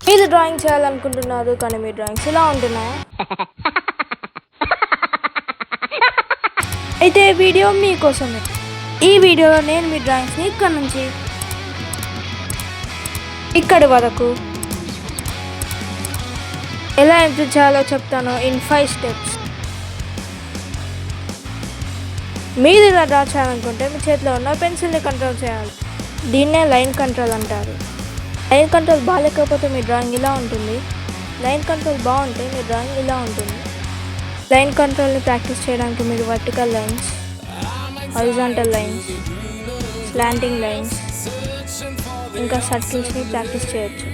మీరు డ్రాయింగ్ చేయాలనుకుంటున్నారు కానీ మీ డ్రాయింగ్స్ ఇలా ఉంటున్నాయా? అయితే వీడియో మీకోసమే. ఈ వీడియోలో నేను మీ డ్రాయింగ్స్ని ఇక్కడ నుంచి ఇక్కడి వరకు ఎలా ఇంప్రూవ్ చేయాలో చెప్తాను ఇన్ 5 స్టెప్స్. మీరు ఇలా డ్రా చేయాలనుకుంటే మీ చేతిలో ఉన్న పెన్సిల్ని కంట్రోల్ చేయాలి. దీన్నే లైన్ కంట్రోల్ అంటారు. లైన్ కంట్రోల్ బాగాలేకపోతే మీ డ్రాయింగ్ ఇలా ఉంటుంది. లైన్ కంట్రోల్ బాగుంటే మీ డ్రాయింగ్ ఇలా ఉంటుంది. లైన్ కంట్రోల్ని ప్రాక్టీస్ చేయడానికి మీరు vertical lines, horizontal lines, slanting lines ఇంకా సర్కిల్స్ని ప్రాక్టీస్ చేయొచ్చు.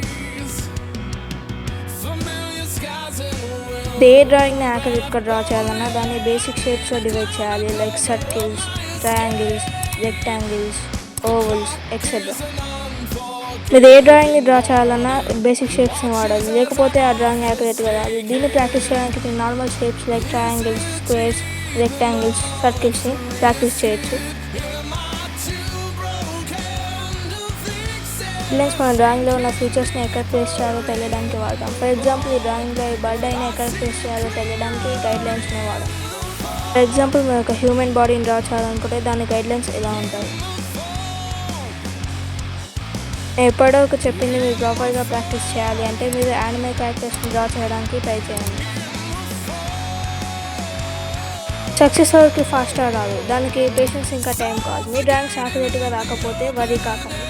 ఏ డ్రాయింగ్ని యాక్యురేట్గా డ్రా చేయాలన్నా దాన్ని బేసిక్ షేప్స్లో డివైడ్ చేయాలి. Like circles, triangles, rectangles, ovals etcetera. మీరు ఏ డ్రాయింగ్ని డ్రా చేయాలన్నా బేసిక్ షేప్స్ని వాడాలి, లేకపోతే ఆ డ్రాయింగ్ యాక్యురేట్గా రాదు. దీన్ని ప్రాక్టీస్ చేయడానికి మీరు normal shapes like triangles, squares, rectangles, సర్కిల్స్ని ప్రాక్టీస్ చేయొచ్చు. లెన్స్ మన డ్రాయింగ్లో ఉన్న ఫీచర్స్ని ఎక్కడ ప్లేస్ చేయాలో తెలియడానికి వాడతాం. ఫర్ ఎగ్జాంపుల్ ఈ డ్రాయింగ్లో ఈ బర్డ్ అయినా ఎక్కడ ప్లేస్ చేయాలో తెలియడానికి గైడ్లైన్స్ని వాడతాం. ఫర్ ఎగ్జాంపుల్ మీరు ఒక హ్యూమన్ బాడీని డ్రా చేయాలనుకుంటే దాని గైడ్లైన్స్ ఇలా ఉంటాయి. నేను ఎప్పుడో ఒక చెప్పింది మీరు ప్రాపర్గా ప్రాక్టీస్ చేయాలి అంటే మీరు యానిమల్ క్యారెక్టర్స్ని డ్రా చేయడానికి ట్రై చేయండి. సక్సెస్ ఎవరికి ఫాస్ట్గా రాదు, దానికి పేషెన్స్ ఇంకా టైం కావాలి. మీ డ్రాయింగ్స్ యాక్యురేట్గా రాకపోతే వరి కాకండి.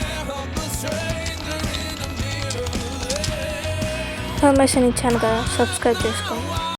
ఇన్ఫర్మేషన్ ఇచ్చాను కదా, సబ్స్క్రైబ్ చేసుకోండి.